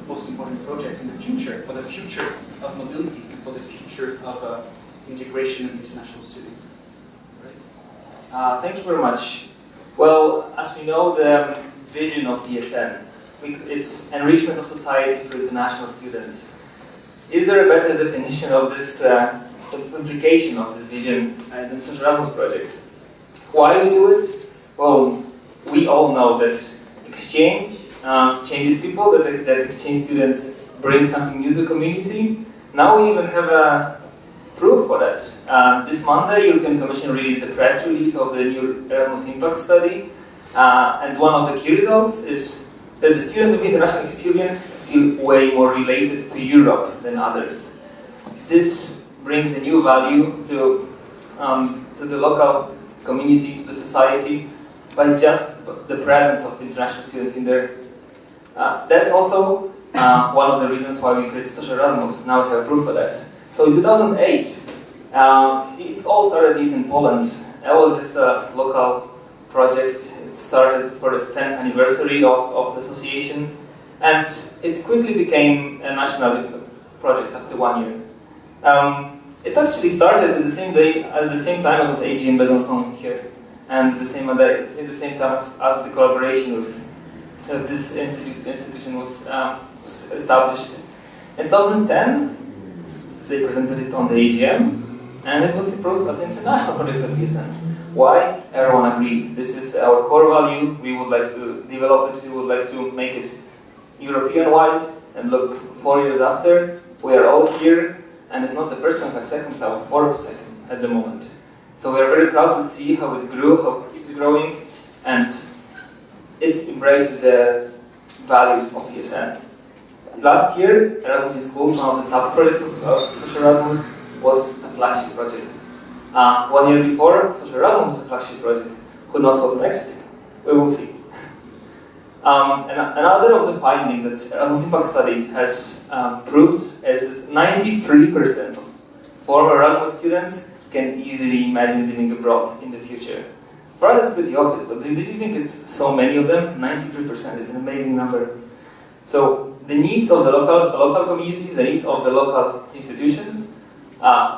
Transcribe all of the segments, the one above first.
most important projects in the future, for the future of mobility, for the future of integration of international students. Thank you very much. Well, as we know, the vision of ESN, it's enrichment of society for international students. Is there a better definition of this implication of this vision than the SocialErasmus project? Why we do it? Well, we all know that exchange changes people, that exchange students bring something new to the community. Now we even have a proof for that. This Monday, European Commission released the press release of the new Erasmus Impact Study, and one of the key results is that the students of international experience feel way more related to Europe than others. This brings a new value to the local community, to the society, by just the presence of international students in there. That's also one of the reasons why we created SocialErasmus. Now we have proof for that. So in 2008, it all started in Poland. That was just a local project. It started for the 10th anniversary of the association, and it quickly became a national project after 1 year. It actually started at the same day, at the same time as was AG in Besançon here, and at the same time as the collaboration with this institution was established. In 2010, they presented it on the AGM, and it was approved as an international project of ESN. Why? Everyone agreed. This is our core value. We would like to develop it. We would like to make it European-wide. And look, 4 years after, we are all here, and it's not the first 25 seconds, our fourth second at the moment. So we are very proud to see how it grew, how it keeps growing, and it embraces the values of ESN. Last year, Erasmus in Schools, one of the sub-projects of SocialErasmus, was a flagship project. 1 year before, SocialErasmus was a flagship project. Who knows what's next? We will see. And another of the findings that Erasmus Impact Study has proved is that 93% of former Erasmus students can easily imagine living abroad in the future. For us, it's pretty obvious, but did you think it's so many of them? 93% is an amazing number. So the needs of the local communities, the needs of the local institutions,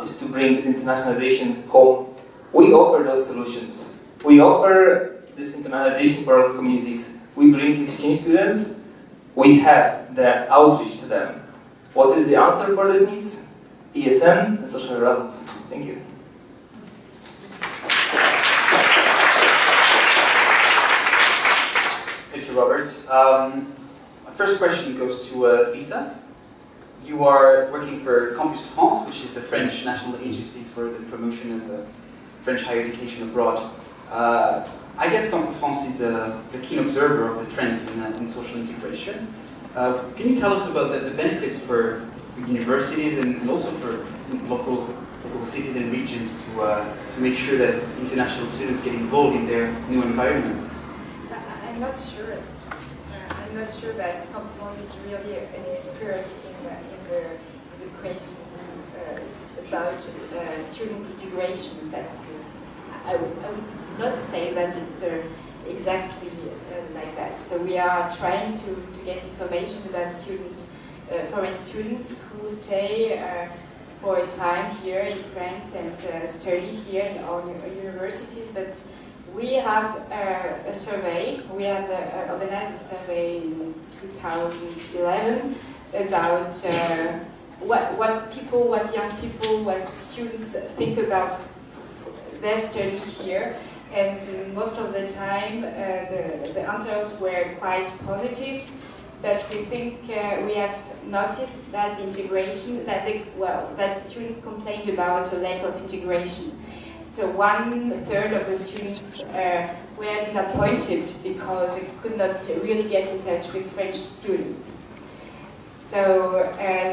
is to bring this internationalization home. We offer those solutions. We offer this internationalization for our communities. We bring exchange students. We have the outreach to them. What is the answer for these needs? ESN and SocialErasmus. Thank you. Thank you, Robert. My first question goes to Lisa. You are working for Campus France, which is the French national agency for the promotion of French higher education abroad. I guess Campus France is a keen observer of the trends in social integration. Can you tell us about the benefits for universities and also for local cities and regions to make sure that international students get involved in their new environment? I'm not sure. I'm not sure that Campus France is really an expert in the question about student integration. That's I would not say that it's exactly like that. So we are trying to get information about foreign students who stay for a time here in France and study here in our universities. But we have a survey. We have organized a survey in 2011 about what young people, what students think about their study here, and most of the time the answers were quite positive. But we think we have noticed that integration, that students complained about a lack of integration. So 1/3 of the students were disappointed because they could not really get in touch with French students. So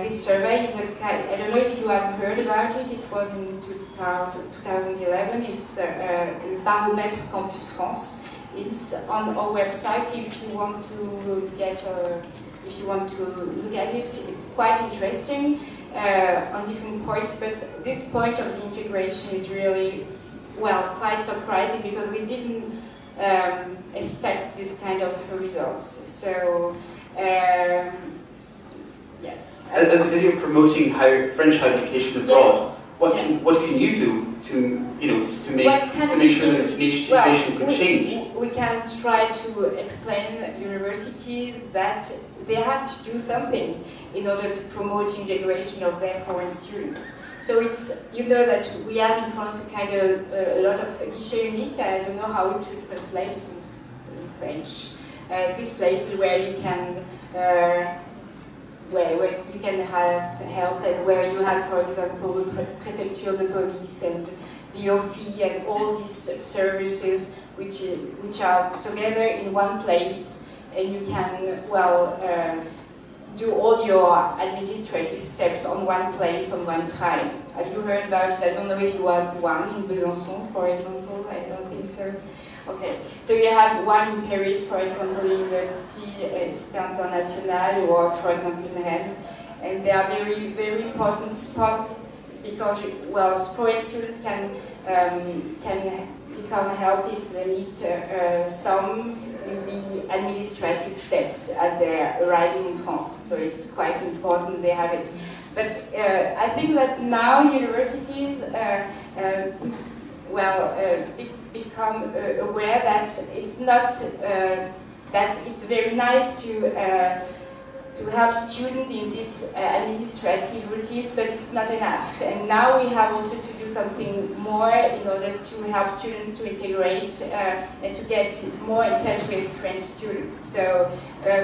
this survey is I don't know if you have heard about it. It was in 2011. It's Baromètre Campus France. It's on our website if you want to look at it. It's quite interesting on different points, but this point of the integration is really, quite surprising because we didn't expect this kind of results. So Yes. As you're promoting French higher education abroad, Yes. what can you do to to What make sure that this situation could change? We can try to explain universities that they have to do something in order to promote integration of their foreign students. So it's, you know, that we have in France a lot of guichets uniques. I don't know how to translate it in French. These places where you can where you can have help, and where you have, for example, the prefecture, the police, and the OFI, and all these services which are together in one place, and you can, well, do all your administrative steps on one place, on one time. Have you heard about it? I don't know if you have one in Besançon, for example. I don't think so. Okay, so you have one in Paris, for example, University International, or for example in Rennes, and they are very, very important spots because, well, foreign students can become help if they need some in the administrative steps at their arriving in France. So it's quite important they have it. But I think that now universities become aware that it's not that it's very nice to help students in these administrative routines, but it's not enough. And now we have also to do something more in order to help students to integrate and to get more in touch with French students. So,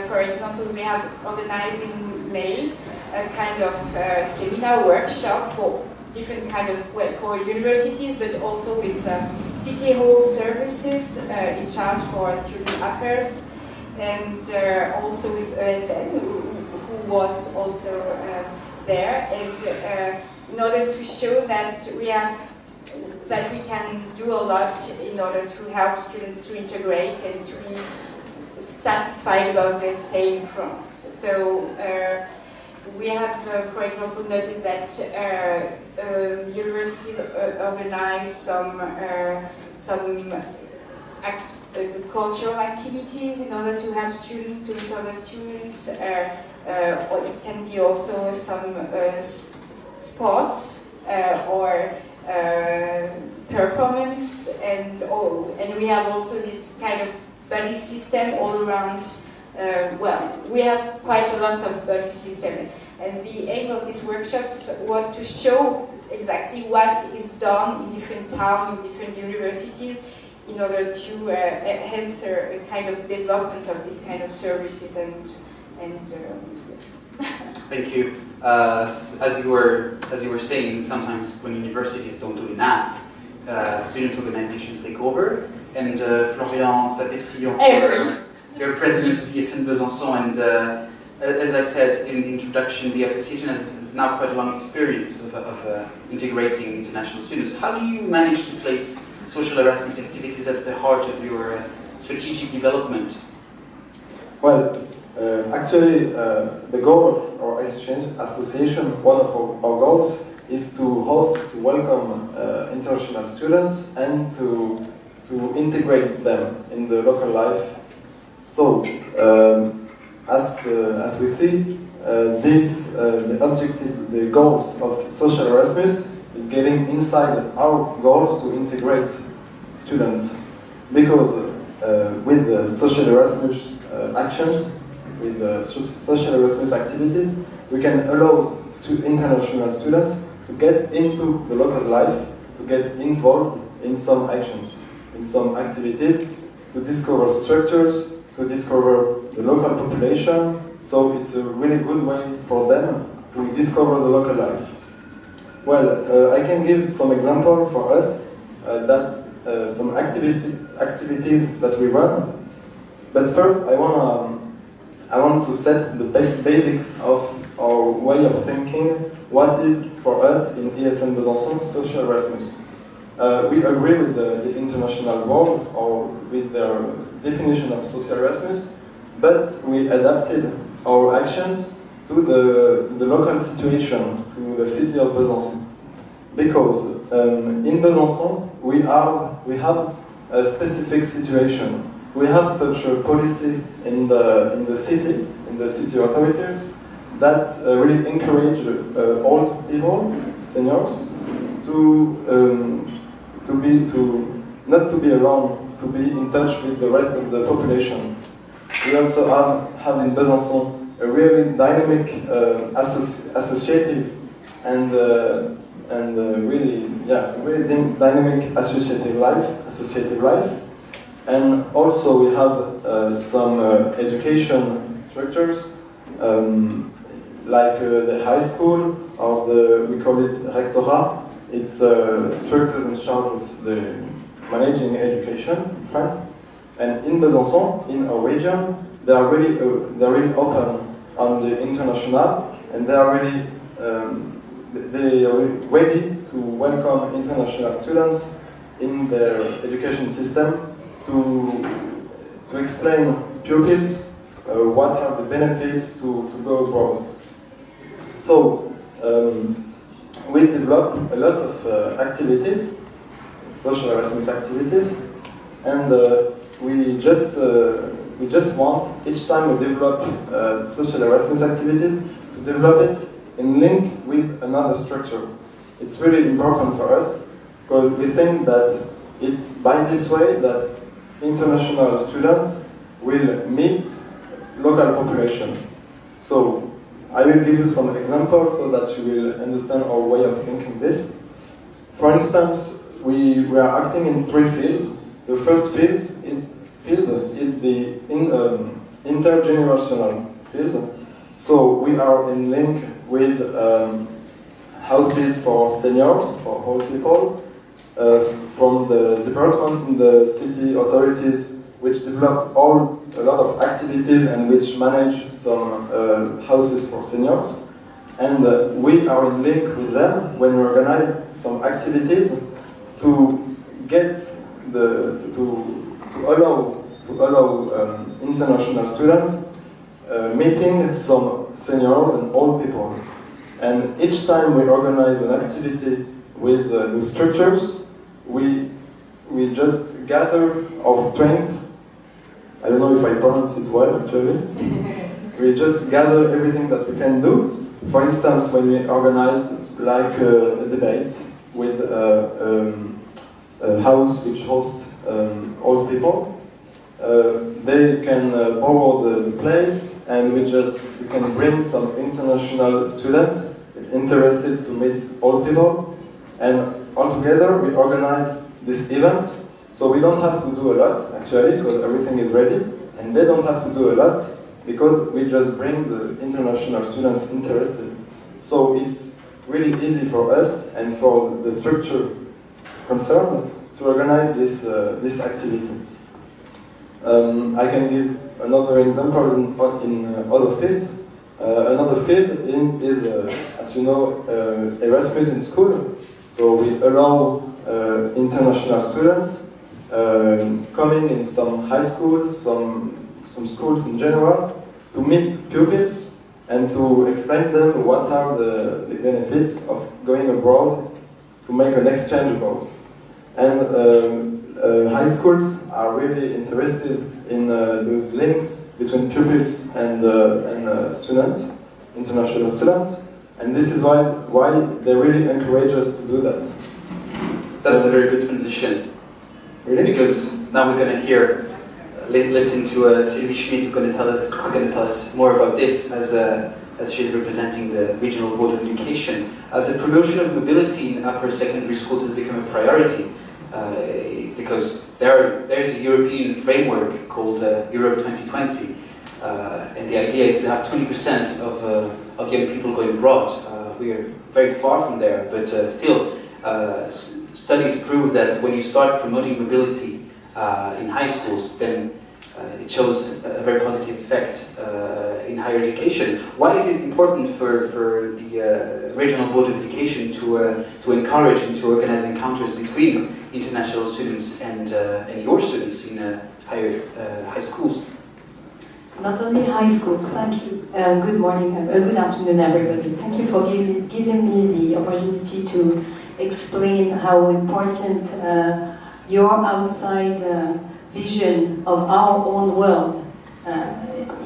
for example, we have organized in May a kind of seminar workshop for different kind of, for universities, but also with city hall services in charge for student affairs, and also with ESN, who was also there, and in order to show that we can do a lot in order to help students to integrate and to be satisfied about their stay in France. So we have, for example, noted that universities organize some cultural activities in order to help students to meet other students, or it can be also some sports or performance, and we have also this kind of buddy system all around. We have quite a lot of buddy system, and the aim of this workshop was to show exactly what is done in different towns, in different universities, in order to answer a kind of development of this kind of services and Thank you. As you were saying, sometimes when universities don't do enough, student organizations take over. And Florian Sapetrian, you're president of ESN Besançon, and as I said in the introduction, the association has now quite a long experience of integrating international students. How do you manage to place social Erasmus activities at the heart of your strategic development? Well, actually, the goal of our association, one of our goals, is to host, to welcome international students and to integrate them in the local life. So, as we see, the objective, the goals of Social Erasmus is getting inside our goals to integrate students, because with the Social Erasmus actions, with the Social Erasmus activities, we can allow international students to get into the local life, to get involved in some actions, in some activities, to discover structures, to discover the local population. So it's a really good way for them to discover the local life. Well, I can give some example for us some activities that we run. But first, I want to set the basics of our way of thinking. What is for us in ESN Besançon Social Erasmus? We agree with the international world, or with their definition of Social Erasmus, but we adapted our actions to the local situation, to the city of Besançon. Because in Besançon we have a specific situation. We have such a policy in the city authorities, that really encourage old people, seniors, to not to be alone, to be in touch with the rest of the population. We also have in Besançon a really dynamic associative and really dynamic associative life. And also we have some education structures like the high school, or we call it rectorat. It's structures in charge of the managing education in France. And in Besançon, in our region, they are really open on the international, and they are really ready to welcome international students in their education system to explain pupils what are the benefits to go abroad. So we develop a lot of activities, social Erasmus activities, and we just want, each time we develop social Erasmus activities, to develop it in link with another structure. It's really important for us, because we think that it's by this way that international students will meet local population. So I will give you some examples so that you will understand our way of thinking this. For instance, we are acting in 3 fields. The first field is the intergenerational field. So we are in link with houses for seniors, for old people, from the departments in the city authorities, which develop a lot of activities and which manage some houses for seniors. And we are in link with them when we organize some activities to get to allow international students meeting some seniors and old people. And each time we organize an activity with new structures, we just gather our strength. I don't know if I pronounce it well, actually. We just gather everything that we can do. For instance, when we organize like a debate with a house which hosts old people, they can borrow the place, and we can bring some international students interested to meet old people, and altogether we organize this event. So we don't have to do a lot, actually, because everything is ready, and they don't have to do a lot, because we just bring the international students interested. So it's really easy for us and for the structure concerned to organize this activity. I can give another example in other fields. Another field is, as you know, Erasmus in school. So we allow international students coming in some high schools, some schools in general, to meet pupils and to explain them what are the benefits of going abroad, to make an exchange abroad. And high schools are really interested in those links between pupils and students, international students, and this is why they really encourage us to do that. That's a very good transition. Really? Because now we're going to listen to Sylvie Schmidt, who's going to tell us more about this as she's representing the Regional Board of Education. The promotion of mobility in upper secondary schools has become a priority because there's a European framework called Europe 2020, and the idea is to have 20% of young people going abroad. We are very far from there, but still. Studies prove that when you start promoting mobility in high schools, then it shows a very positive effect in higher education. Why is it important for the Regional Board of Education to encourage and to organize encounters between international students and your students in high schools? Not only high schools, thank you. Good morning, good afternoon, everybody. Thank you for giving me the opportunity to explain how important your outside vision of our own world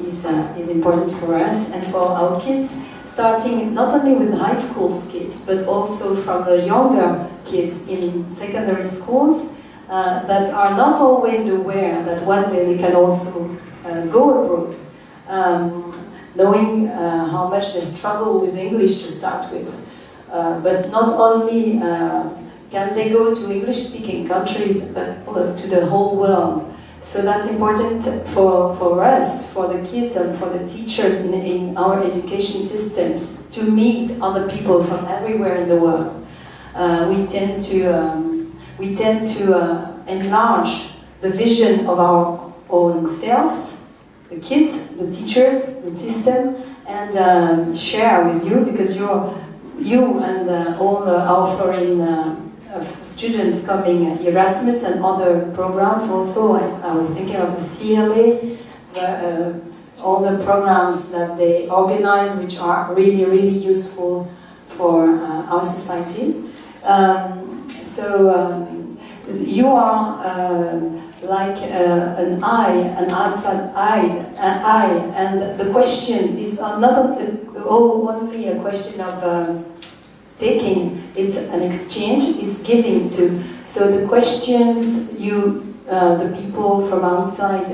is important for us and for our kids, starting not only with high school kids, but also from the younger kids in secondary schools that are not always aware that one day they can also go abroad, knowing how much they struggle with English to start with. But not only can they go to English-speaking countries, but to the whole world. So that's important for us, for the kids and for the teachers in our education systems to meet other people from everywhere in the world. We tend to enlarge the vision of our own selves, the kids, the teachers, the system, and share with you, because you and all our foreign students coming Erasmus and other programs also. I was thinking of the CLA, all the programs that they organize, which are really, really useful for our society. You are like an outside eye, and the questions is not only a question of taking, it's an exchange, it's giving too. So the questions the people from outside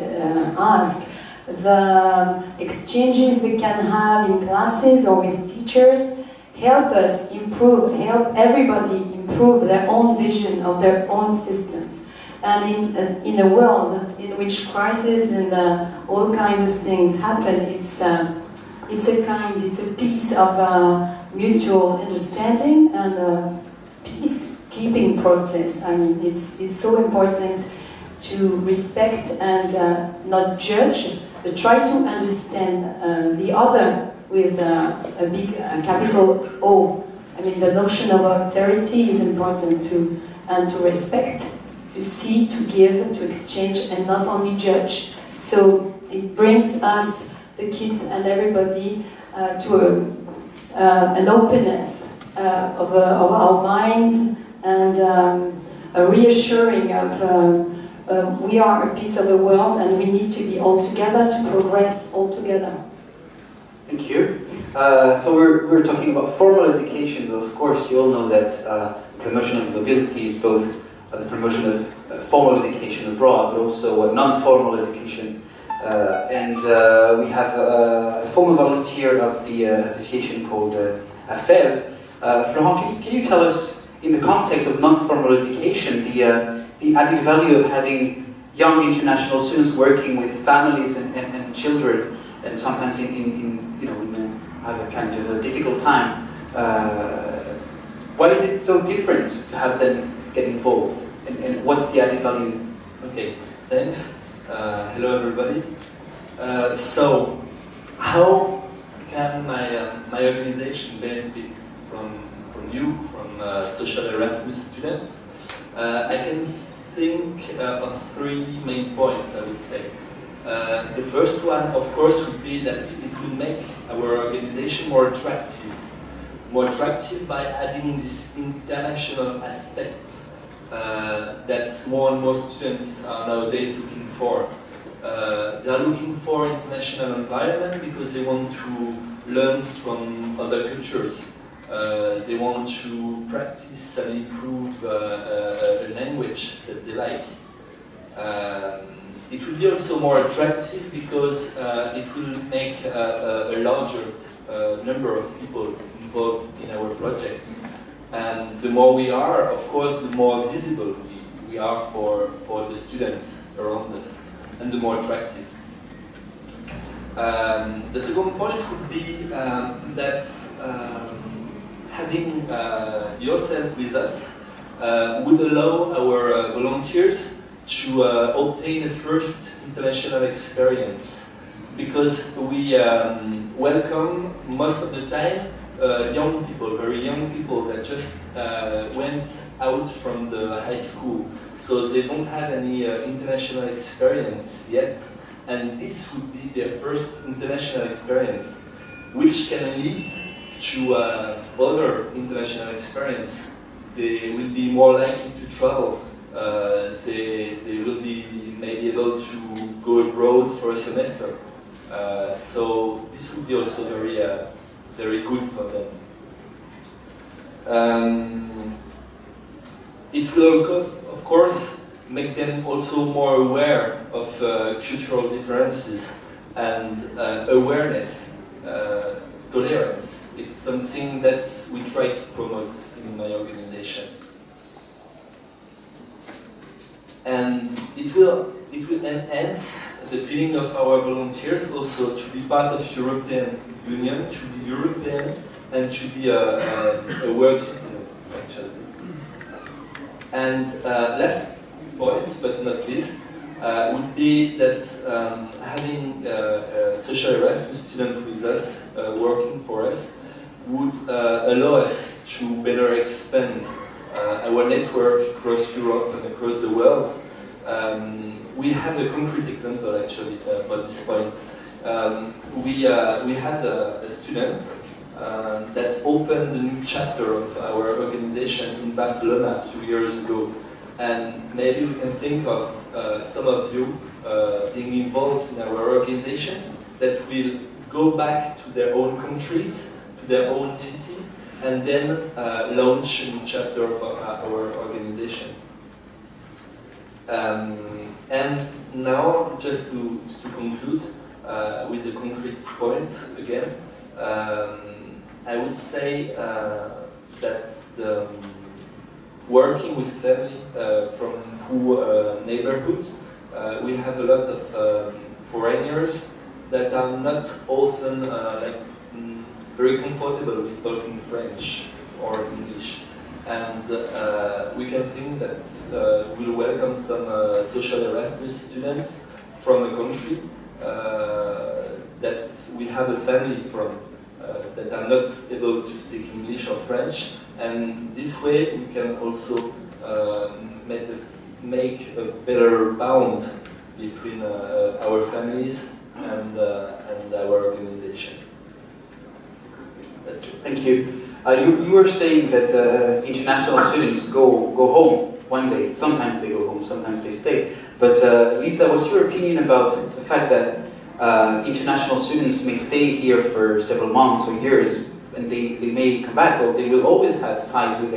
ask, the exchanges they can have in classes or with teachers, help us improve, help everybody improve their own vision of their own systems. And in a world in which crisis and all kinds of things happen, it's a piece of mutual understanding and a peacekeeping process. I mean, it's so important to respect and not judge, but try to understand the other with a big capital O. I mean, the notion of authority is important too, and to respect, to see, to give, to exchange, and not only judge. So it brings us, the kids and everybody, to an openness of our minds and a reassuring of we are a piece of the world and we need to be all together to progress all together. Thank you. So we're talking about formal education, but of course you all know that promotion of mobility is both the promotion of formal education abroad, but also non-formal education. We have a former volunteer of the association called AFEV. Florent, can you tell us, in the context of non-formal education, the added value of having young international students working with families and children, and sometimes have a kind of a difficult time? Why is it so different to have them get involved, and what's the added value? Okay, thanks. Hello everybody. So, how can my organization benefit from you, from SocialErasmus students? I can think of three main points, I would say. The first one, of course, would be that it will make our organization more attractive by adding this international aspect that more and more students are nowadays looking for. They are looking for international environment because they want to learn from other cultures. They want to practice and improve a language that they like. It will be also more attractive because it will make a larger number of people involved in our project. And the more we are, of course, the more visible we are for the students around us, and the more attractive. The second point would be that having yourself with us would allow our volunteers to obtain a first international experience, because we welcome most of the time young people, very young people that just went out from the high school, so they don't have any international experience yet, and this would be their first international experience, which can lead to other international experience. They will be more likely to travel. They will be maybe able to go abroad for a semester. So this would be also very good for them. It will, of course, make them also more aware of cultural differences and awareness, tolerance. It's something that we try to promote in my organization. And it will enhance the feeling of our volunteers also to be part of European Union, to be European, and to be a world citizen, actually. And last point, but not least, would be that having a SocialErasmus student with us, working for us, would allow us to better expand our network across Europe and across the world. We have a concrete example actually for this point. We had a student that opened a new chapter of our organization in Barcelona a few years ago. And maybe we can think of some of you being involved in our organization that will go back to their own countries, to their own city, and then launch a new chapter of our organization. And now, just to conclude with a concrete point again, I would say that the working with family from poor neighborhoods, we have a lot of foreigners that are not often very comfortable with talking French or English. And we can think that we'll welcome some SocialErasmus students from a country that we have a family from that are not able to speak English or French. And this way we can also make a better bond between our families and our organization. That's it. Thank you. You were saying that international students go home one day. Sometimes they go home, sometimes they stay. But Lisa, what's your opinion about the fact that international students may stay here for several months or years, and they may come back, or they will always have ties with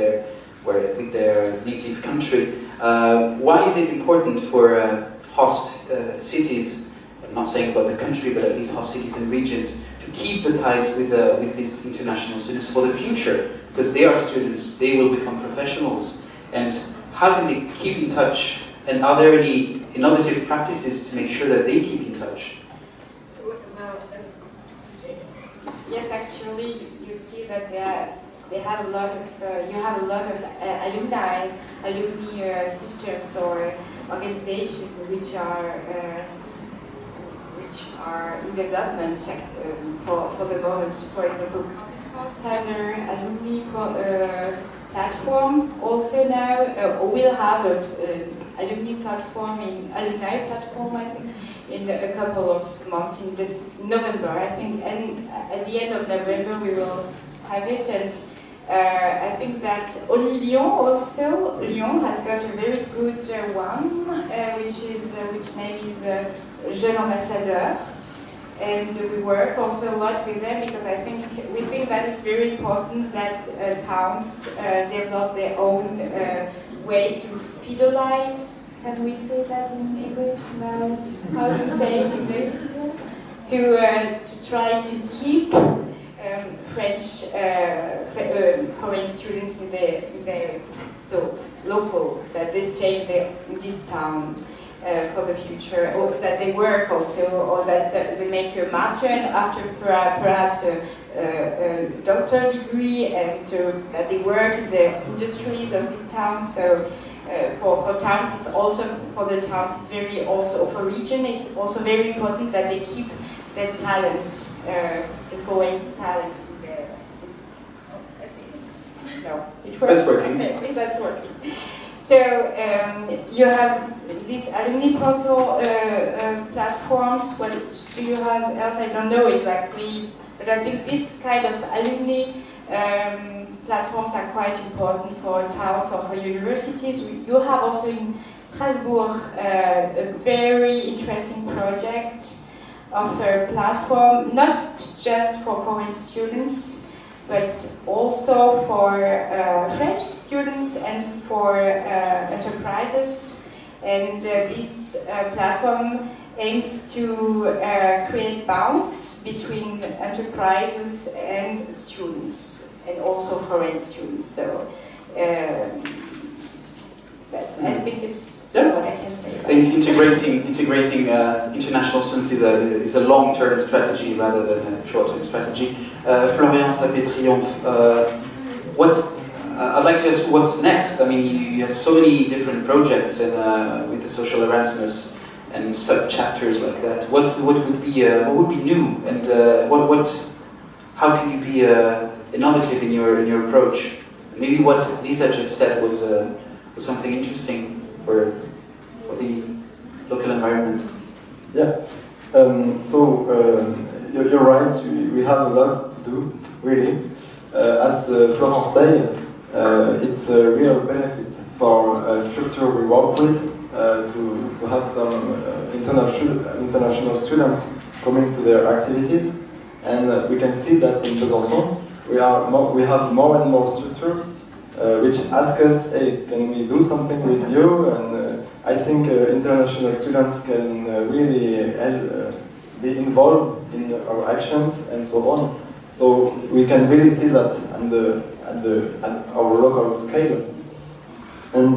their native country? Why is it important for host cities, I'm not saying about the country, but at least host cities and regions, to keep the ties with these international students for the future? Because they are students, they will become professionals, and how can they keep in touch? And are there any innovative practices to make sure that they keep in touch? Yes, actually, you see that they have a lot of you have a lot of alumni systems or organizations which are in development for the moment. For example, Campus France has an alumni platform also now, or will have an alumni platform I think, in a couple of months, in this November, I think, and at the end of November we will have it. And I think that only Lyon has got a very good one, which name is Jeune Ambassadeur, and we work also a lot with them because we think that it's very important that towns develop their own way to fidelize. Can we say that in English now? How to say it in English? To try to keep French foreign students in their so local, that they stay in this town for the future, or that they work also, or that they make a master and after perhaps a doctor degree, and that they work in the industries of this town. So. For towns, it's also for the towns. It's very also for region. It's also very important that they keep their talents, the foreign talents in there. No, it works. That's working. Okay, that's working. So you have these alumni portal platforms. What do you have else? I don't know exactly, but I think this kind of alumni. Platforms are quite important for towns or for universities. You have also in Strasbourg a very interesting project of a platform, not just for foreign students, but also for French students and for enterprises. And this platform aims to create bonds between enterprises and students, and also foreign students. So I think it's what I can say. Integrating international students is a long-term strategy rather than a short-term strategy. Florian Sapé-Triomphe, I'd like to ask what's next. I mean, you have so many different projects with the SocialErasmus and sub-chapters like that. What would be new, and how can you be innovative in your approach? Maybe what Lisa just said was something interesting for the local environment. Yeah. You're right. We have a lot to do, really. As Florent said, it's a real benefit for a structure we work with to have some international students coming to their activities, and we can see that in Besançon we have more and more structures which ask us, hey, can we do something with you? And I think international students can really be involved in our actions and so on. So we can really see that at our local scale, and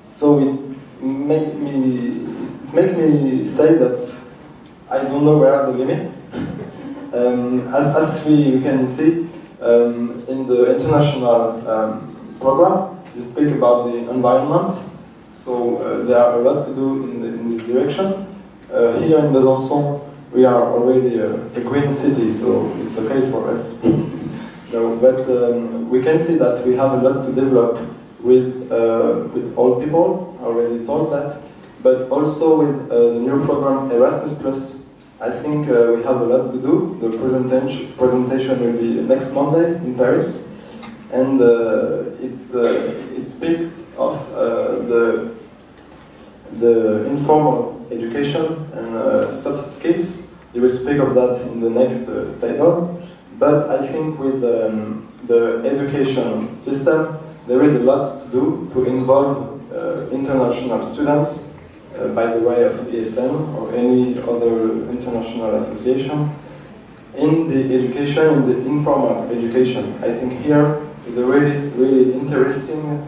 so it make me say that I don't know where are the limits. As we can see in the international program, you speak about the environment. So there are a lot to do in this direction. Here in Besançon, we are already a green city, so it's okay for us. No, but we can see that we have a lot to develop with old people. I already told that, but also with the new program Erasmus+. I think we have a lot to do. The presentation will be next Monday in Paris, and it speaks of the informal education and soft skills. You will speak of that in the next table. But I think with the education system, there is a lot to do to involve international students by the way of ESN or any other international association in the education, in the informal education. I think here is a really, really interesting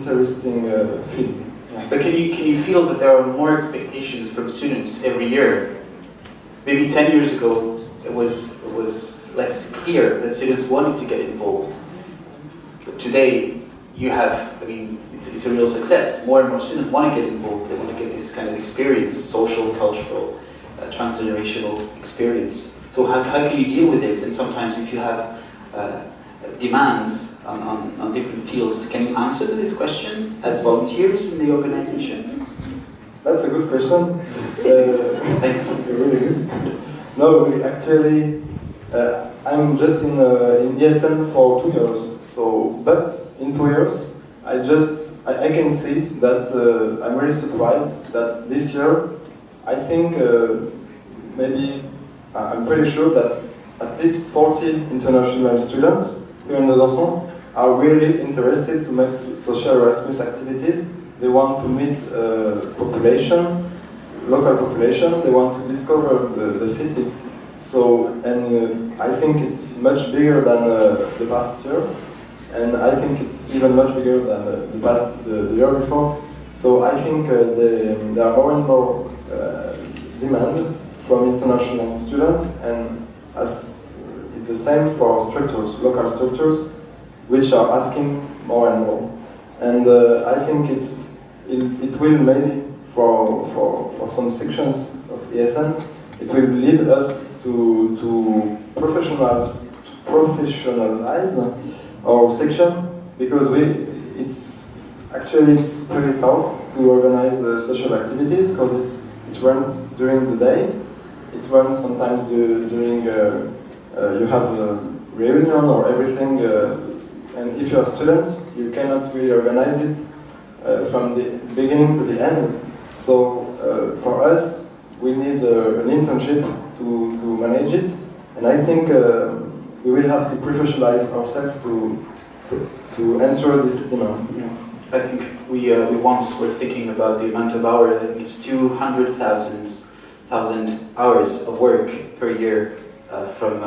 field. Yeah. But can you feel that there are more expectations from students every year? Maybe 10 years ago, it was less clear that students wanted to get involved. But today, you have, I mean, it's a real success. More and more students want to get involved. They want to get this kind of experience, social, cultural, transgenerational experience. So how can you deal with it? And sometimes if you have demands on different fields, can you answer to this question as volunteers in the organization? That's a good question. Thanks. Really good. No, actually, I'm just in ESN for 2 years. So, but in 2 years, I can see that I'm really surprised that this year, I think maybe I'm pretty sure that at least 40 international students here in Besançon are really interested to make SocialErasmus activities. They want to meet population, local population. They want to discover the city. So, and I think it's much bigger than the past year, and I think it's even much bigger than the year before. So I think there are more and more demand from international students, and as the same for structures, local structures, which are asking more and more. And I think it will maybe for some sections of ESN, it will lead us to professionalize our section, because it's pretty tough to organize social activities, because it runs during the day. It runs sometimes during you have a reunion or everything, and if you're a student, you cannot really organize it from the beginning to the end. So for us, we need an internship to manage it, and I think we will have to professionalize ourselves to answer this demand. Yeah. I think we once were thinking about the amount of hours. I think it's 200,000 hours of work per year from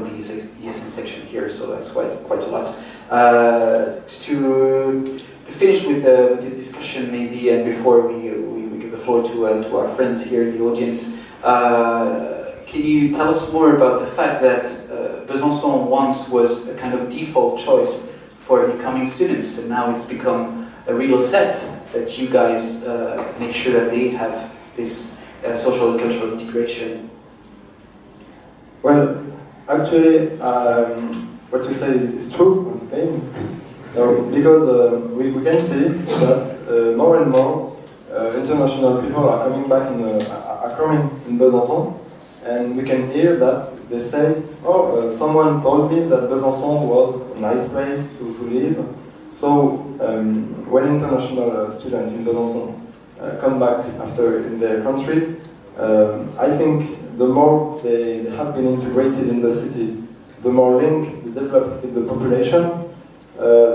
the ESN section here. So that's quite a lot. To finish with this discussion, maybe, and before we give the floor to our friends here in the audience, can you tell us more about the fact that Besançon once was a kind of default choice for incoming students, and now it's become a real set that you guys make sure that they have this social and cultural integration? Well, actually, what you say is true in Spain, because we can see that more and more international people are coming back are coming in Besançon, and we can hear that they say, "Oh, someone told me that Besançon was a nice place to live." So when international students in Besançon come back after in their country, I think the more they have been integrated in the city, the more link they developed with the population,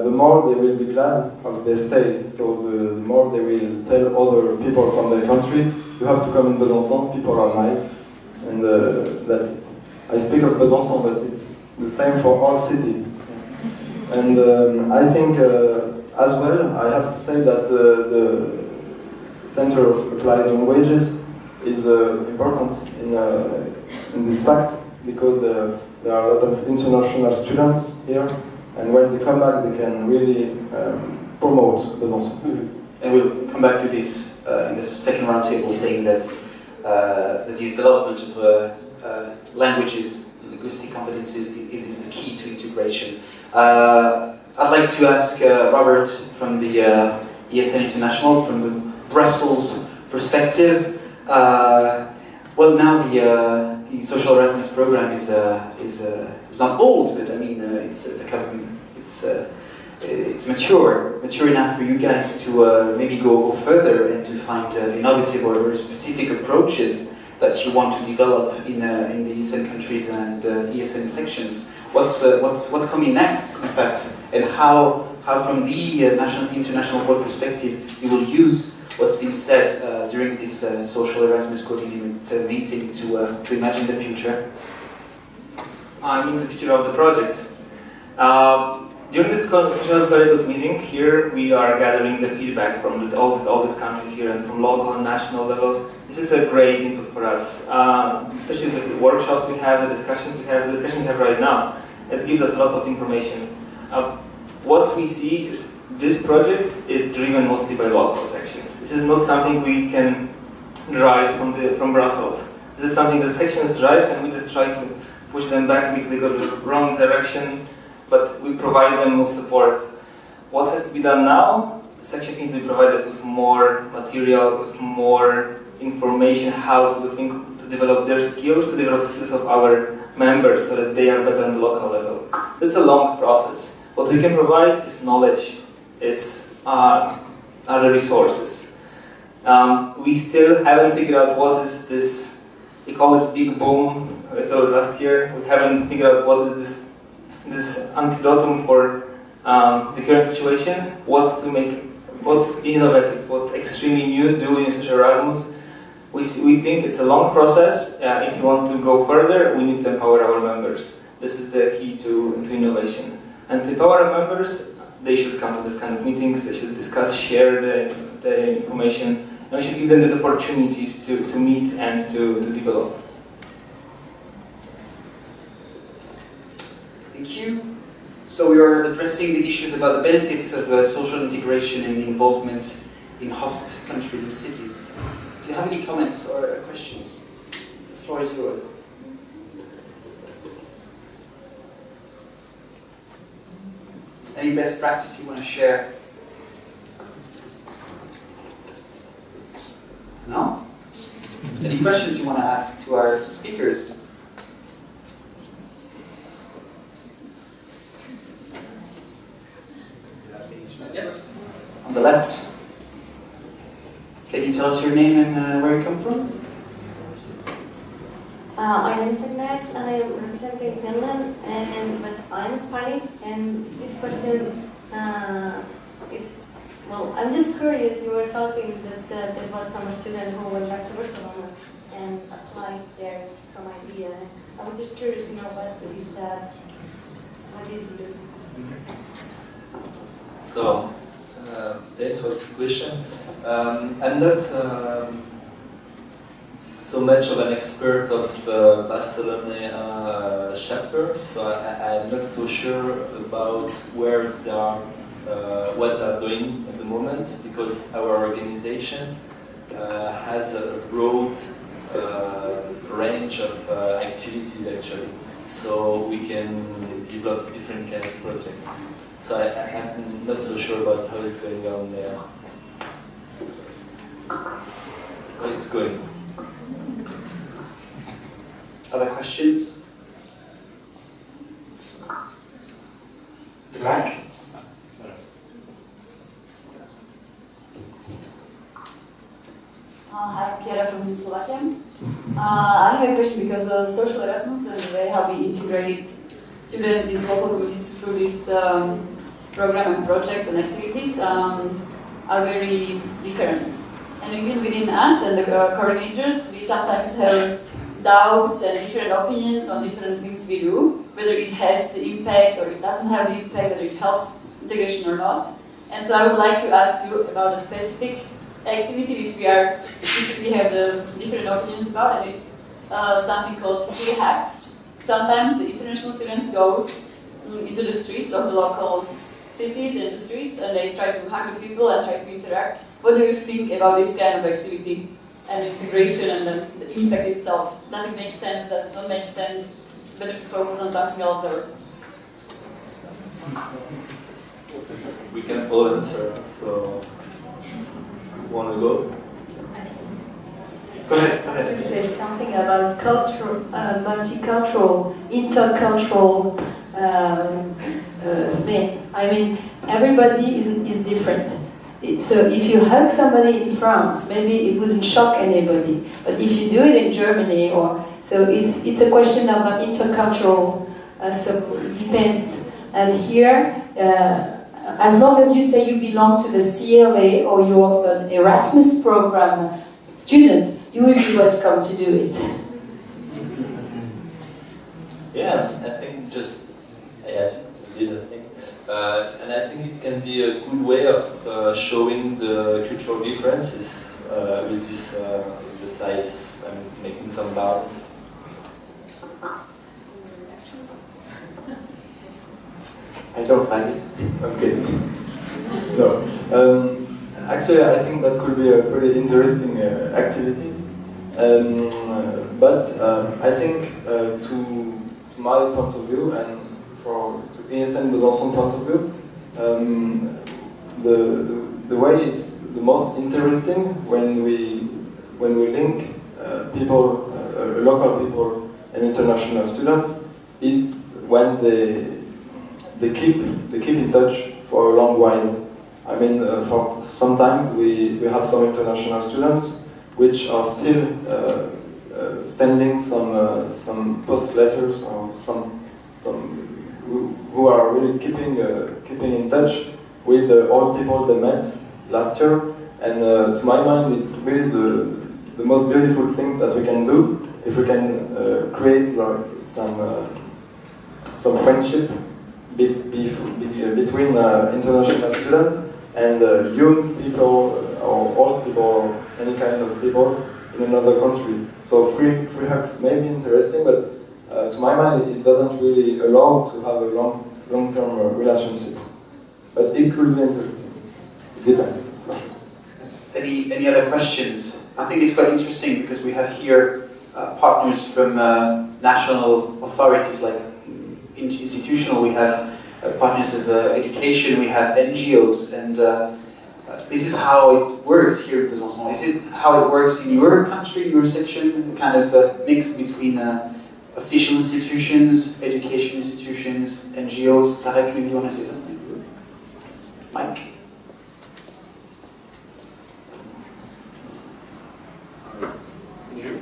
the more they will be glad of their stay. So the more they will tell other people from their country, you have to come in Besançon, people are nice, and that's it. I speak of Besançon, but it's the same for all cities. And I think as well, I have to say that the Center of Applied Languages is important in this fact, because there are a lot of international students here, and when they come back, they can really promote Besançon. Mm-hmm. And we'll come back to this in the second roundtable, saying that the development of languages, linguistic competencies is the key to integration. I'd like to ask Robert from the ESN International, from the Brussels perspective. Well, now the SocialErasmus program is not old, but I mean it's mature enough for you guys to maybe go further and to find innovative or specific approaches that you want to develop in the ESN countries and ESN sections. What's coming next, in fact, and how from the international world perspective you will use what's been said during this SocialErasmus coordinated meeting to imagine the future? I mean the future of the project. During this Cordinators meeting here, we are gathering the feedback from all these countries here and from local and national level. This is a great input for us, especially the workshops we have, the discussion we have right now. It gives us a lot of information. What we see is this project is driven mostly by local sections. This is not something we can drive from Brussels. This is something that sections drive, and we just try to push them back if they go the wrong direction, but we provide them with support. What has to be done now? Sections need to be provided with more material, with more information, how to develop their skills, to develop skills of our members so that they are better on the local level. It's a long process. What we can provide is knowledge, is other resources. We still haven't figured out what is this, we call it big boom last year. We haven't figured out what is this antidotum for the current situation, what innovative, what extremely new do in SocialErasmus. We think it's a long process. If you want to go further, we need to empower our members. This is the key to innovation. And to empower our members, they should come to this kind of meetings, they should discuss, share the information, and we should give them the opportunities to meet and to develop. Thank you. So we are addressing the issues about the benefits of social integration and involvement in host countries and cities. Do you have any comments or questions? The floor is yours. Any best practice you want to share? No? Any questions you want to ask to our speakers? Yes, on the left. Can you tell us your name and where you come from? My name is Agnes. I am representing Finland, but I'm Spanish. And this person is, well, I'm just curious. You were talking that there was some student who went back to Barcelona and applied there some idea. I was just curious, what is that? What did you do? So, thanks for this question. I'm not so much of an expert of Barcelona chapter, so I'm not so sure about where they are, what they are doing at the moment, because our organization has a broad range of activities actually, so we can develop different kind of projects. So I'm not so sure about how it's going on there. So it's going. Other questions? The back? Hi, I'm Kiera from Slovakia. I have a question because SocialErasmus and the way how we integrate students in local communities through this program and projects and activities are very different. And even within us and the coordinators, we sometimes have doubts and different opinions on different things we do, whether it has the impact or it doesn't have the impact, whether it helps integration or not. And so I would like to ask you about a specific activity which we have the different opinions about, and it's something called free hacks. Sometimes the international students go into the streets of the local cities and the streets, and they try to hug the people and try to interact. What do you think about this kind of activity and integration and the impact itself? Does it make sense? Does it not make sense? It's better to focus on something else, or? We can all answer. So, want to go? Go ahead. Go ahead. To say something about cultural, multicultural, intercultural things. I mean, everybody is different. So if you hug somebody in France, maybe it wouldn't shock anybody. But if you do it in Germany, it's a question of an intercultural. So it depends. And here, as long as you say you belong to the CLA or you're an Erasmus program student, you will be welcome to do it. Yeah, I think and I think it can be a good way of showing the cultural differences with this the slides and making some balance. I don't like it. I'm kidding. No. Actually, I think that could be a pretty interesting activity. But I think to my point of view and to ESN Besançon point of view, the way it's the most interesting when we link people, local people and international students, it's when they keep in touch for a long while. I mean, for sometimes we have some international students which are still sending some post letters or some who are really keeping in touch with the old people they met last year. And to my mind, it's really the most beautiful thing that we can do if we can create like some friendship between international students and young people or old people or any kind of people in another country. So free hugs may be interesting, but to my mind it doesn't really allow to have a long-term relationship. But it could be interesting. It depends. Any other questions? I think it's quite interesting because we have here partners from national authorities like institutional, we have partners of education, we have NGOs, and this is how it works here in Besançon. Is it how it works in your country, your section, kind of a mix between official institutions, education institutions, NGOs? Tarek, maybe you want to say something? Mike? Can you hear me?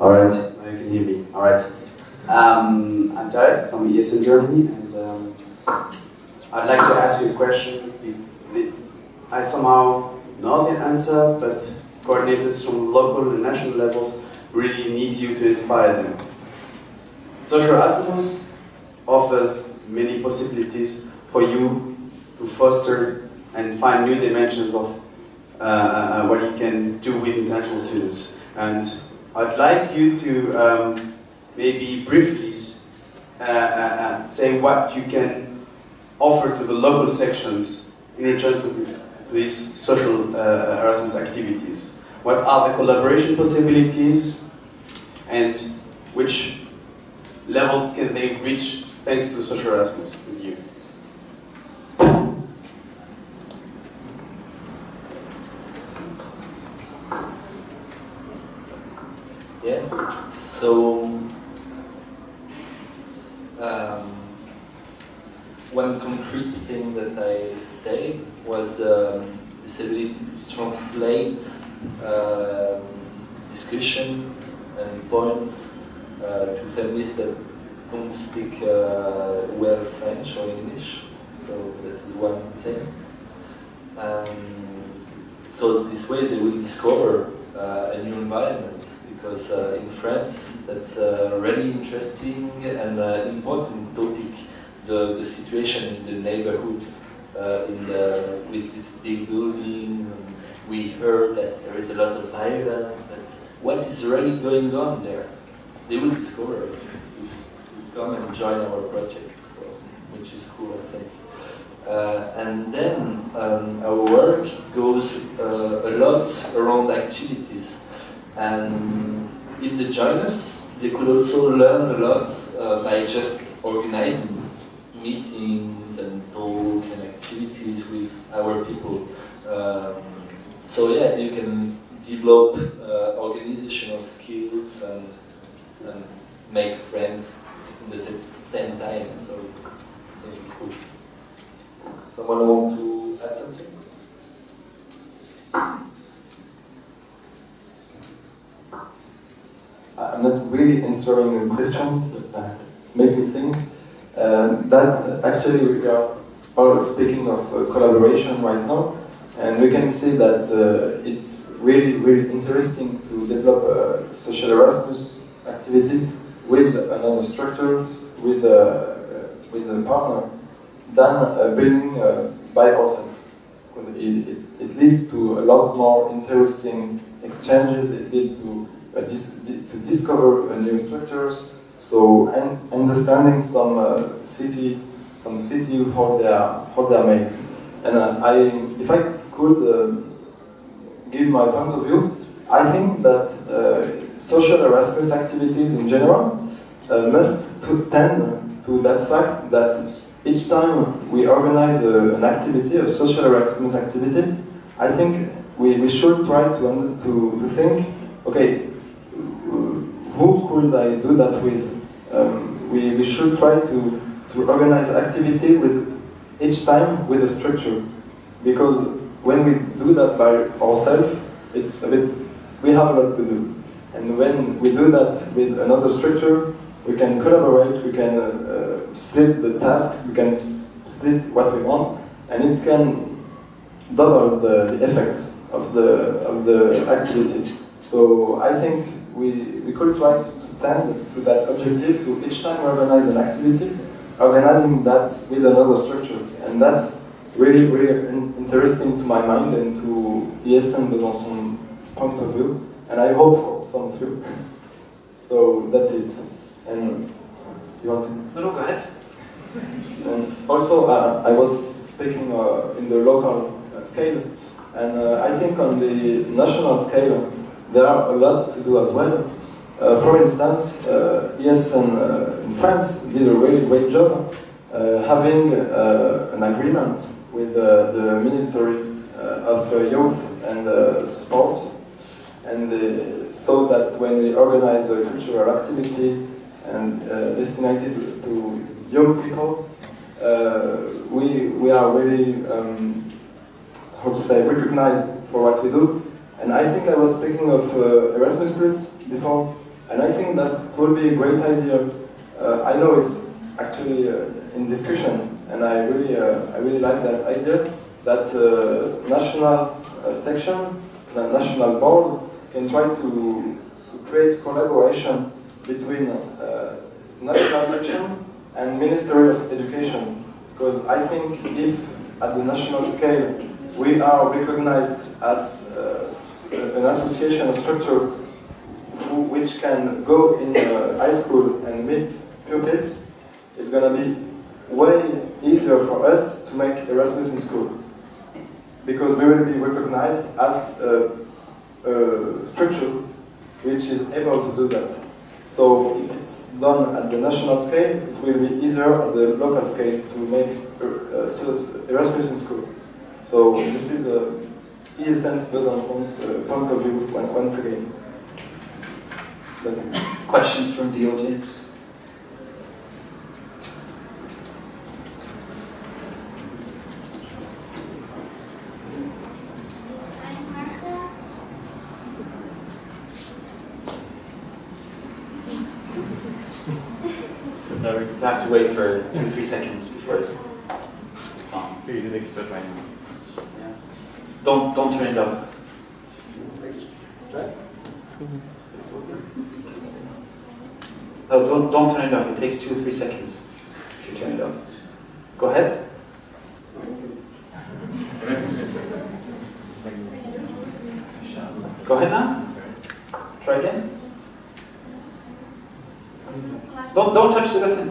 Alright, now you can hear me. Alright. I'm Tarek from ESN Germany, and I'd like to ask you a question. I somehow know the answer, but coordinators from local and national levels really need you to inspire them. SocialErasmus offers many possibilities for you to foster and find new dimensions of what you can do with international students. And I'd like you to maybe briefly say what you can offer to the local sections in return to these social Erasmus activities. What are the collaboration possibilities and which levels can they reach thanks to SocialErasmus with you? Yes. So one concrete thing that I said was this ability to translate discussion and points to families that don't speak well French or English. So that is one thing. So this way they will discover a new environment, because in France that's a really interesting and important topic, the situation in the neighborhood with this big building. We heard that there is a lot of violence, but what is really going on there? They will discover if you come and join our project, so, which is cool, I think. And then our work goes a lot around activities. And if they join us, they could also learn a lot by just organizing meetings and talk and activities with our people. So yeah, you can develop organizational skills and make friends in the same time. So I think it's cool. Someone want to add something? I'm not really answering the question, but make me think. That actually we are all speaking of collaboration right now, and we can see that it's really interesting to develop a SocialErasmus activity with another structure, with a partner, than building by ourselves. It leads to a lot more interesting exchanges. It leads to discover new structures. So understanding some city how they are made. And if I could give my point of view, I think that SocialErasmus activities in general must tend to that fact that each time we organize an activity, a SocialErasmus activity, I think we should try to think, okay, who could I do that with? We should try to organize activity with each time with a structure, because when we do that by ourselves, it's a bit, we have a lot to do. And when we do that with another structure, we can collaborate, we can split the tasks, we can split what we want, and it can double the effects of the activity. So I think we could try to tend to that objective, to each time we organize an activity, organizing that with another structure. And that's really interesting to my mind and to ESN Besançon point of view, and I hope for some of you. So that's it. And you want it? No, go ahead. And also, I was speaking in the local scale, and I think on the national scale, there are a lot to do as well. For instance, ESN in France did a really great job having an agreement with the Ministry of Youth and Sport, and so that when we organize a cultural activity and destined to young people, we are really, how to say, recognized for what we do. And I think I was speaking of Erasmus Plus before, And I think that would be a great idea. I know it's actually in discussion, and I really like that idea, that national section, the national board can try to create collaboration between national section and Ministry of Education. Because I think if at the national scale we are recognized as an association, a structure which can go in high school and meet pupils, it's going to be way easier for us to make Erasmus in school. Because we will be recognized as a structure which is able to do that. So if it's done at the national scale, it will be easier at the local scale to make Erasmus in school. So this is ESN's Besançon's point of view once again. Questions from the audience? You have to wait for 2-3 seconds before it's on. Yeah. Don't turn it off. No, don't turn it off. It takes 2 or 3 seconds if you turn it off. Go ahead. Go ahead now. Try again. Don't touch the thing.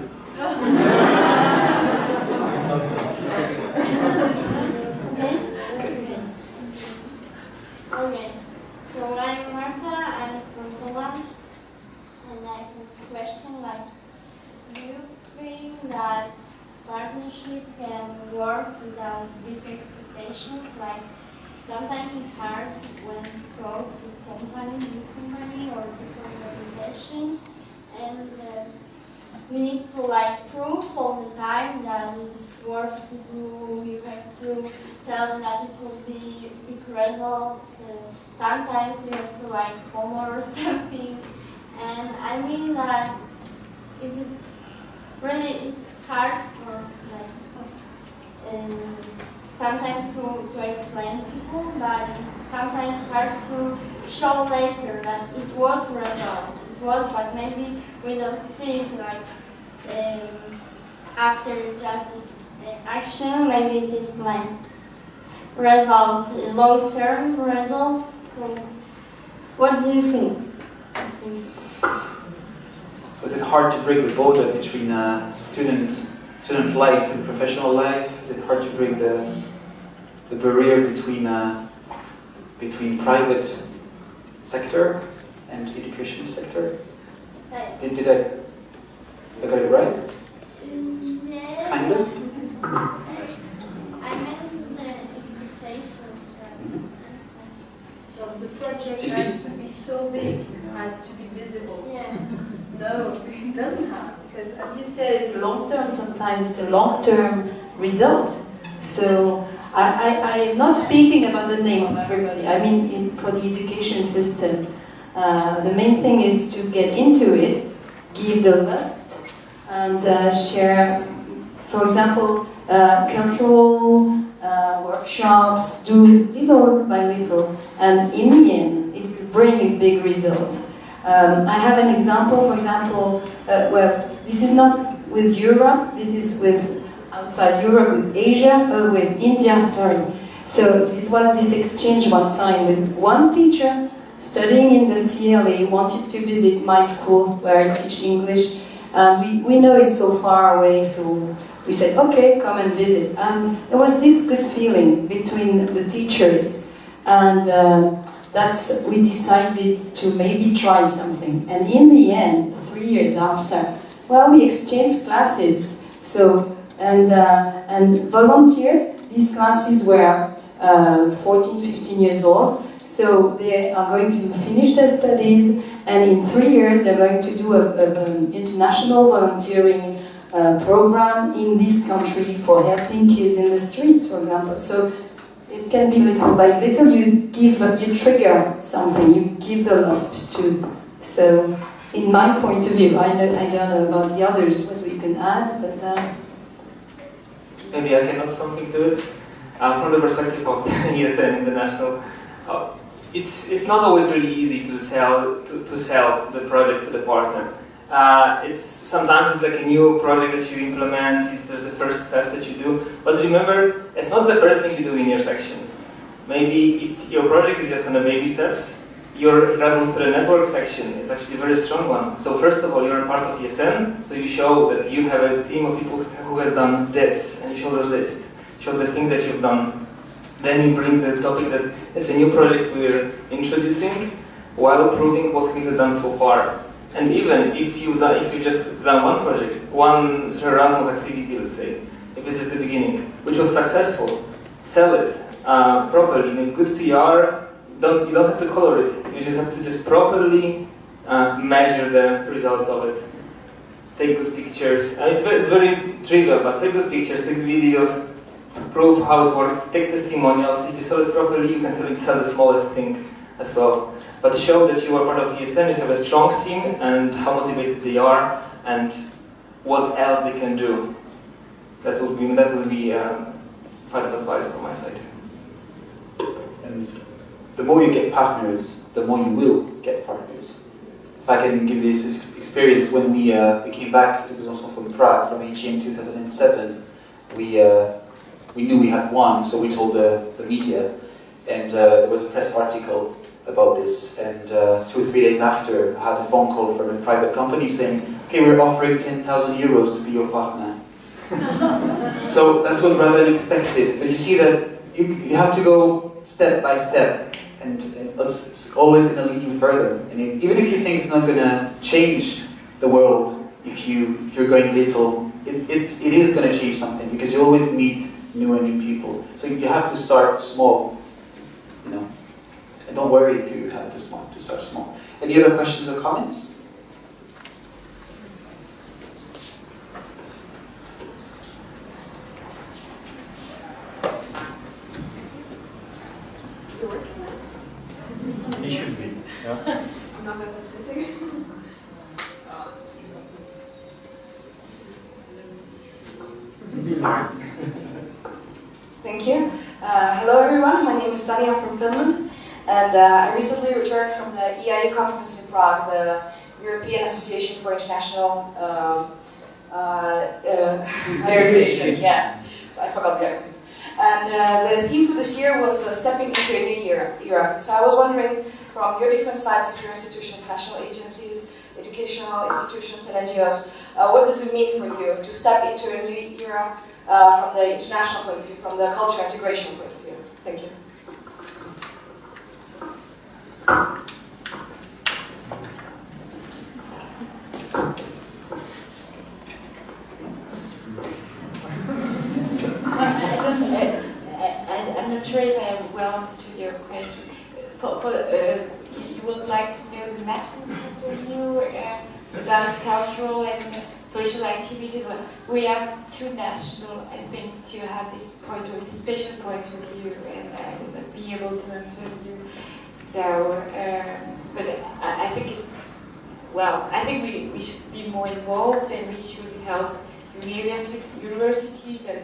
Okay. So I'm Marta. I'm from Poland, and I have a question. Like, do you think that partnership can work without big expectations? Like, sometimes it's hard when you go to new company or different organization, and you need to like prove all the time that it is worth to do. You have to tell them that it will be big results. Sometimes you have to like FOMO or something. And I mean that if it's really it's hard for like sometimes to explain to people, but it's sometimes hard to show later that it was result. It was, but maybe we don't see it like after just this action. Maybe it is like result, long-term result. So, what do you think? So is it hard to break the border between student life and professional life? Is it hard to break the barrier between private sector and education sector? Did I got it right? Yeah. Kind of? I meant the expectations. Does the project has to be so big, has to be visible? Yeah. No, it doesn't have, because as you said, it's long-term. Sometimes it's a long-term result. So I'm not speaking about the name of everybody. I mean, for the education system, the main thing is to get into it, give the lust, and share, for example, cultural workshops, do little by little, and in the end, it will bring a big result. I have an example, for example, where this is not with Europe, this is with outside Europe, with Asia, with India, sorry. So this was this exchange one time with one teacher studying in the CLA, wanted to visit my school where I teach English. We know it's so far away, so we said, okay, come and visit. There was this good feeling between the teachers, and we decided to maybe try something. And in the end, 3 years after, well, we exchanged classes. So, and volunteers, these classes were 14, 15 years old. So they are going to finish their studies, and in 3 years they're going to do an international volunteering program in this country for helping kids in the streets, for example. So it can be little by little. You trigger something. You give the lust to. So in my point of view. I don't know about the others, what we can add, but... Maybe I can add something to it. From the perspective of ESN International, it's not always really easy to sell the project to the partner. Sometimes it's like a new project that you implement, it's just the first step that you do. But remember, it's not the first thing you do in your section. Maybe if your project is just on the baby steps, your Erasmus to the Network section is actually a very strong one. So first of all, you're a part of ESN, so you show that you have a team of people who has done this, and you show the list, show the things that you've done. Then you bring the topic that it's a new project we're introducing, while proving what we have done so far. And even if you just done one project, one SocialErasmus activity, let's say, if it's just the beginning, which was successful, sell it properly, make good PR. You don't have to color it. You just have to just properly measure the results of it. Take good pictures. It's very trivial, but take those pictures, take the videos, prove how it works, take testimonials. If you sell it properly, you can sell the smallest thing as well. But show that you are part of ESN, you have a strong team, and how motivated they are, and what else they can do. That will be part of advice from my side. And the more you get partners, the more you will get partners. If I can give this experience, when we came back to Besançon from Prague, from HE in 2007, we knew we had won, so we told the media, and there was a press article about this, and 2 or 3 days after, I had a phone call from a private company saying, okay, we're offering 10,000 euros to be your partner. So that was rather unexpected, but you see that you have to go step by step, and it's always going to lead you further. And even if you think it's not going to change the world, if you're going little, it is going to change something, because you always meet new people. So you have to start small, you know. And don't worry if you have to start small. Any other questions or comments? Is it working now? It should be. Yeah. I'm not going to touch anything. Thank you. Hello everyone, my name is Sunny, I'm from Finland, and I recently returned from the EIE conference in Prague, the European Association for International Higher Education. Yeah, so I forgot the acronym. And the theme for this year was stepping into a new era. So I was wondering, from your different sides of your institutions, national agencies, educational institutions and NGOs, what does it mean for you to step into a new era from the international point of view, from the cultural integration point of view? Thank you. I'm not sure if I well understood your question. You would like to know the national point of view about cultural and social activities. Well, we are too national, I think, to have this special point of view, and I will not be able to answer you. So, but I think it's, well, I think we should be more involved, and we should help universities and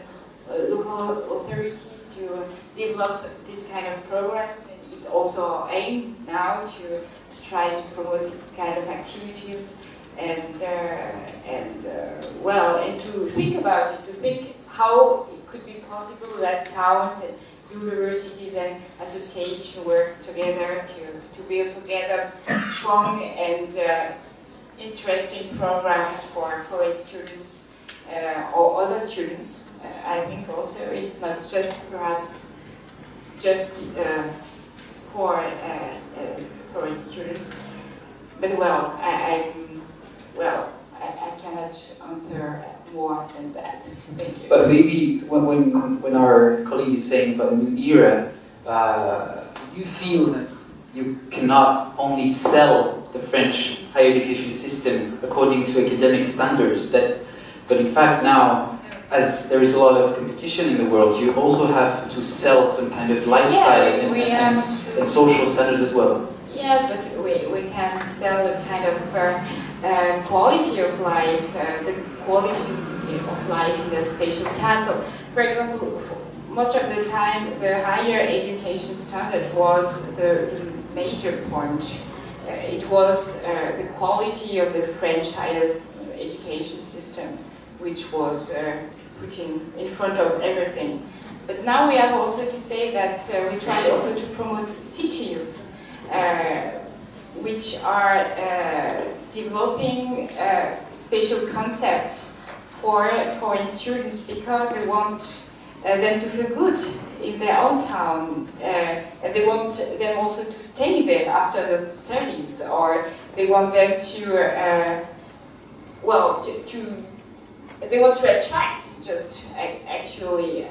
local authorities to develop this kind of programs. And it's also our aim now to try to promote this kind of activities, and to think about it, to think how it could be possible that towns and universities and associations work together to build together strong and interesting programs for foreign students or other students. I think also it's not just perhaps just for foreign students, but well, I cannot answer more than that. Thank you. But maybe when our colleague is saying about a new era, you feel that you cannot only sell the French higher education system according to academic standards, but in fact now, as there is a lot of competition in the world, you also have to sell some kind of lifestyle and social standards as well. Yes, but we can sell a kind of quality of life, the quality of life in the spatial time. So, for example, most of the time, the higher education standard was the major point. It was the quality of the French higher education system, which was put in front of everything. But now we have also to say that we try also to promote cities, which are developing spatial concepts for foreign students because they want them to feel good in their own town, and they want them also to stay there after the studies, or they want them to, they want to attract just actually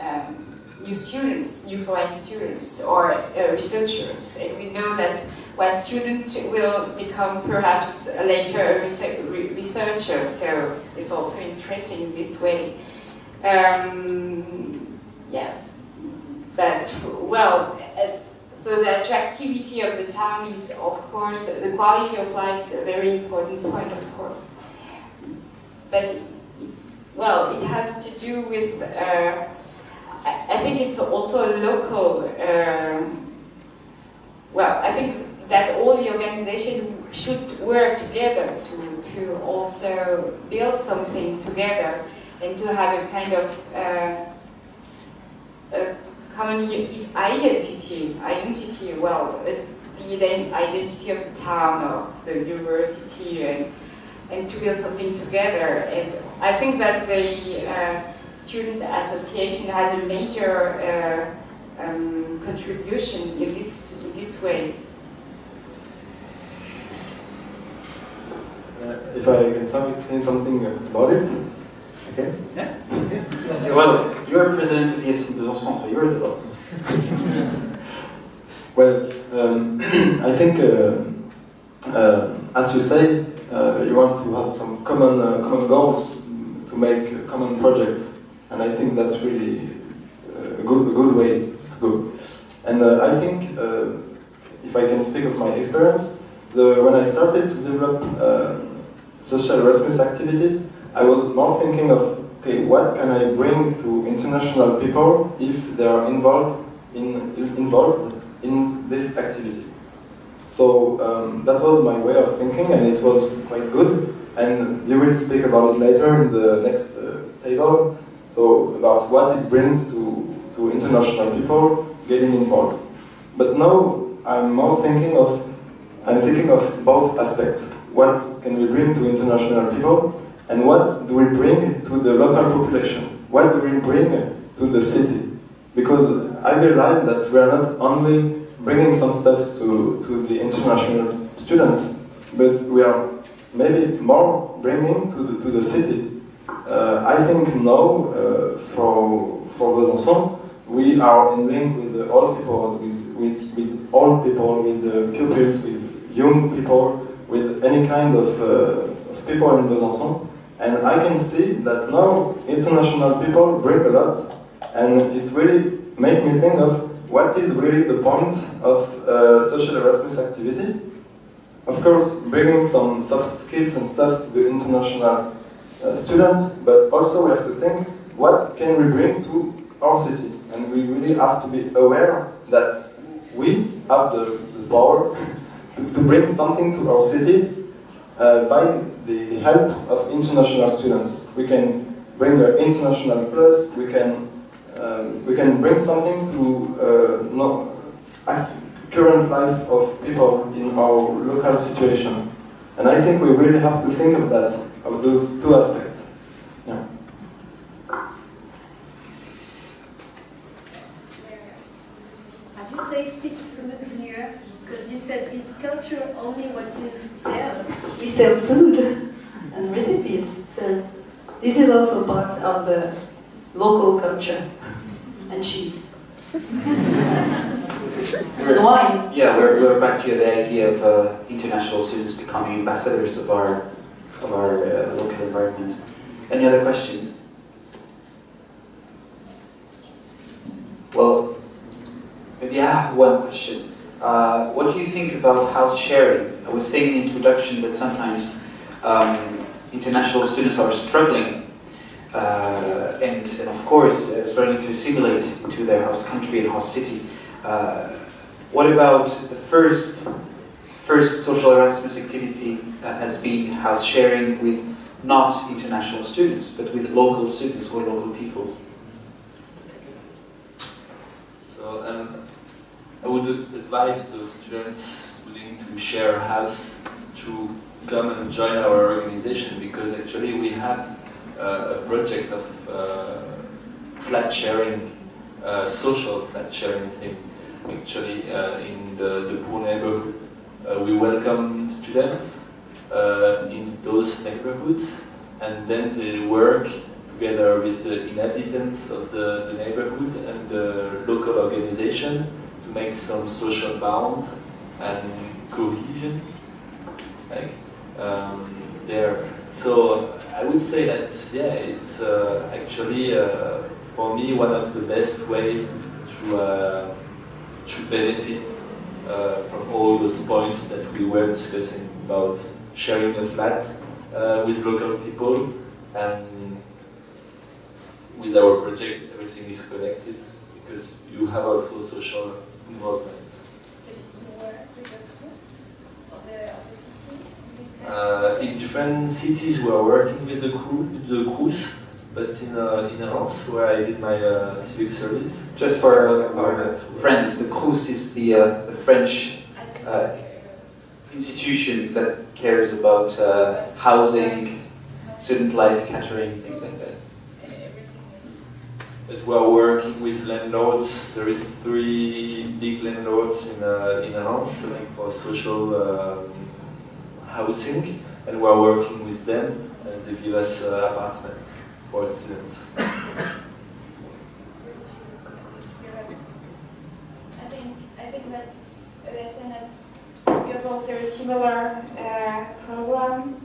new students, new foreign students, or researchers. And we know that one student will become perhaps later a researcher, so it's also interesting in this way. Yes, but well, so the attractivity of the town is, of course, the quality of life is a very important point, of course. But well, it has to do with. I think it's also a local. I think that all the organization should work together to also build something together and to have a kind of a common identity. Well, the identity of the town, of the university, and to build something together. And I think that the student association has a major contribution in this way. If I can say something about it, okay? Yeah. Well, you're president of ESN Besançon, so you're the boss. Well, I think, as you say, you want to have some common goals to make a common project, and I think that's really a good way to go. And I think, if I can speak of my experience, when I started to develop SocialErasmus activities, I was more thinking of, okay, what can I bring to international people if they are involved in this activity? So that was my way of thinking, and it was quite good. And you will speak about it later in the next table. So about what it brings to international people getting involved. But now I'm thinking of both aspects. What can we bring to international people, and what do we bring to the local population? What do we bring to the city? Because I realize that we are not only bringing some stuff to the international students, but we are maybe more bringing to the city. I think now, for Besançon, we are in link with the old people, with old people, with the pupils, with young people, with any kind of people in Besançon. And I can see that now international people bring a lot, and it really makes me think of what is really the point of SocialErasmus activity. Of course, bringing some soft skills and stuff to the international students, but also we have to think, what can we bring to our city? And we really have to be aware that we have the power to bring something to our city by the help of international students. We can bring the international plus, we can bring something to current life of people in our local situation. And I think we really have to think of that, of those two aspects. Yeah. Have you tasted food here? Because you said, is culture only what you sell? We sell food and recipes, so this is also part of the local culture, and cheese. And wine. Yeah, we're back to the idea of international students becoming ambassadors of our local environment. Any other questions? Well, maybe I have one question. what do you think about house sharing? I was saying in the introduction that sometimes international students are struggling and of course struggling to assimilate into their host country and host city. What about the first social Erasmus activity as being house sharing with not international students, but with local students or local people? So I would advise those students willing to share a house to come and join our organization, because actually we have a project of flat sharing, social flat sharing thing. Actually, in the poor neighborhood, we welcome students in those neighborhoods, and then they work together with the inhabitants of the neighborhood and the local organization to make some social bond and cohesion there. So I would say that, yeah, it's actually for me one of the best way to benefit from all those points that we were discussing about sharing a flat with local people, and with our project everything is connected because you have also social involvement. In different cities we are working with the crews, but in Reims, where I did my civic service. Just for our friends, the CRUS is the French institution that cares about housing, student life, catering, things like that. But we are working with landlords. There is 3 big landlords in Reims, like for social housing, and we are working with them, and they give us apartments for students. I think that ESN has got also a similar program,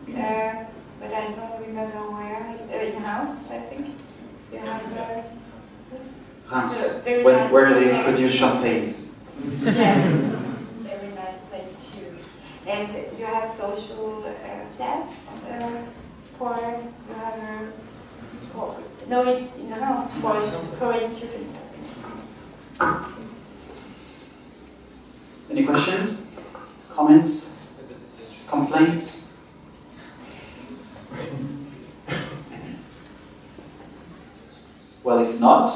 but I don't remember where. In-house, I think. You have Reims, nice where they project. produce champagne. Yes, very nice place too. And you have social flats for in the house for foreign students, I think. Any questions? Comments? Complaints? Well, if not,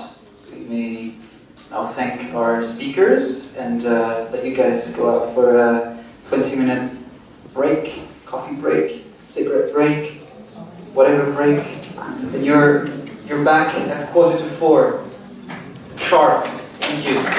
we may now thank our speakers and let you guys go out for a 20-minute break, coffee break, cigarette break, whatever break. And you're back at 3:45 sharp. Thank you.